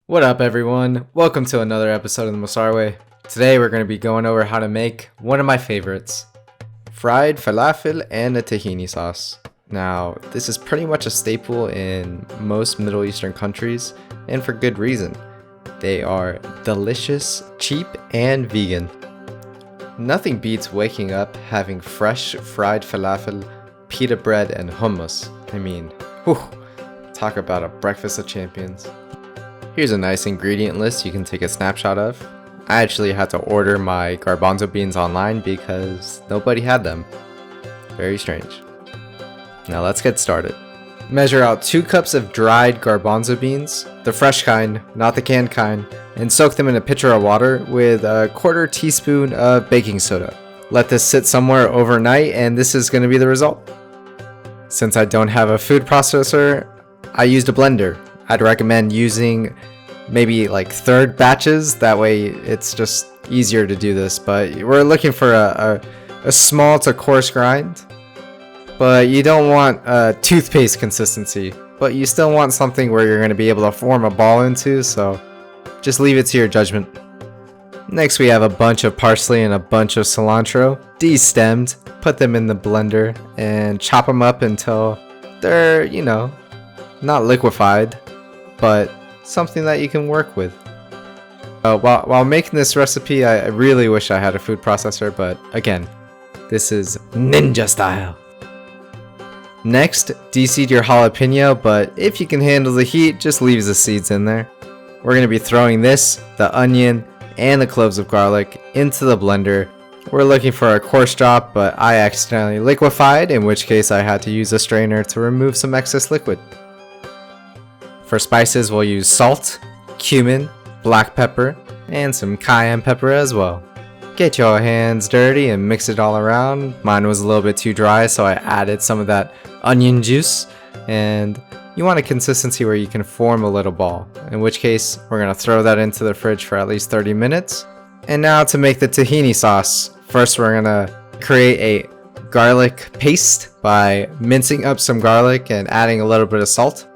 What up everyone? Welcome to another episode of the Masar Way. Today we're going to be going over how to make one of my favorites, fried falafel and a tahini sauce. Now this is pretty much a staple in most Middle Eastern countries, and for good reason. They are delicious, cheap, and vegan. Nothing beats waking up having fresh fried falafel, pita bread, and hummus. I mean, whew, talk about a breakfast of champions. Here's a nice ingredient list you can take a snapshot of. I actually had to order my garbanzo beans online because nobody had them. Very strange. Now let's get started. Measure out 2 cups of dried garbanzo beans, the fresh kind, not the canned kind, and soak them in a pitcher of water with a 1/4 teaspoon of baking soda. Let this sit somewhere overnight and this is going to be the result. Since I don't have a food processor, I used a blender. I'd recommend using maybe like third batches, that way it's just easier to do this, but we're looking for a small to coarse grind. But you don't want a toothpaste consistency, but you still want something where you're going to be able to form a ball into, so just leave it to your judgment. Next we have a bunch of parsley and a bunch of cilantro, de-stemmed. Put them in the blender and chop them up until they're, not liquefied, but something that you can work with. While making this recipe, I really wish I had a food processor, but again, this is ninja style. Next, deseed your jalapeno, but if you can handle the heat, just leave the seeds in there. We're going to be throwing this, the onion, and the cloves of garlic into the blender. We're looking for a coarse drop, but I accidentally liquefied, in which case I had to use a strainer to remove some excess liquid. For spices, we'll use salt, cumin, black pepper, and some cayenne pepper as well. Get your hands dirty and mix it all around. Mine was a little bit too dry, so I added some of that onion juice. And you want a consistency where you can form a little ball, in which case we're going to throw that into the fridge for at least 30 minutes. And now to make the tahini sauce. First we're going to create a garlic paste by mincing up some garlic and adding a little bit of salt.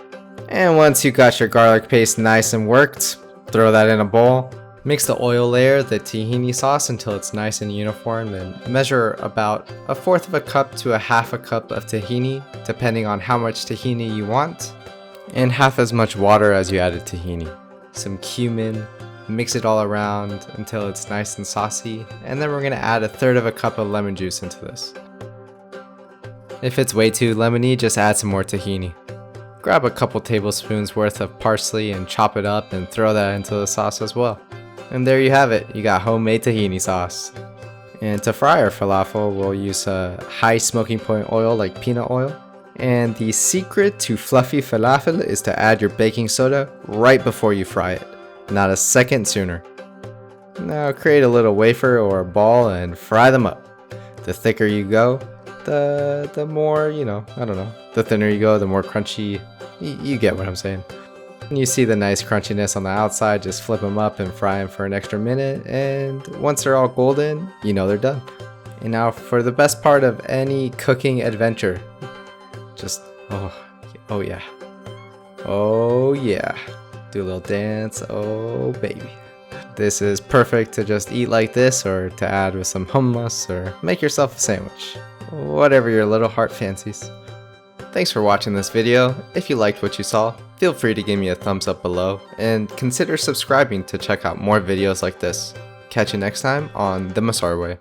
And once you got your garlic paste nice and worked, throw that in a bowl. Mix the oil layer, the tahini sauce, until it's nice and uniform, and measure about 1/4 cup to 1/2 cup of tahini, depending on how much tahini you want, and half as much water as you added tahini. Some cumin, mix it all around until it's nice and saucy, and then we're going to add 1/3 cup of lemon juice into this. If it's way too lemony, just add some more tahini. Grab a couple tablespoons worth of parsley and chop it up and throw that into the sauce as well. And there you have it, you got homemade tahini sauce. And to fry our falafel, we'll use a high smoking point oil like peanut oil. And the secret to fluffy falafel is to add your baking soda right before you fry it, not a second sooner. Now create a little wafer or a ball and fry them up. The thicker you go, the more, the thinner you go, the more crunchy. You get what I'm saying. When you see the nice crunchiness on the outside, just flip them up and fry them for an extra minute, and once they're all golden, they're done. And now for the best part of any cooking adventure, just oh yeah, do a little dance, oh baby. This is perfect to just eat like this, or to add with some hummus, or make yourself a sandwich, whatever your little heart fancies. Thanks for watching this video. If you liked what you saw, feel free to give me a thumbs up below, and consider subscribing to check out more videos like this. Catch you next time on The Masar Way.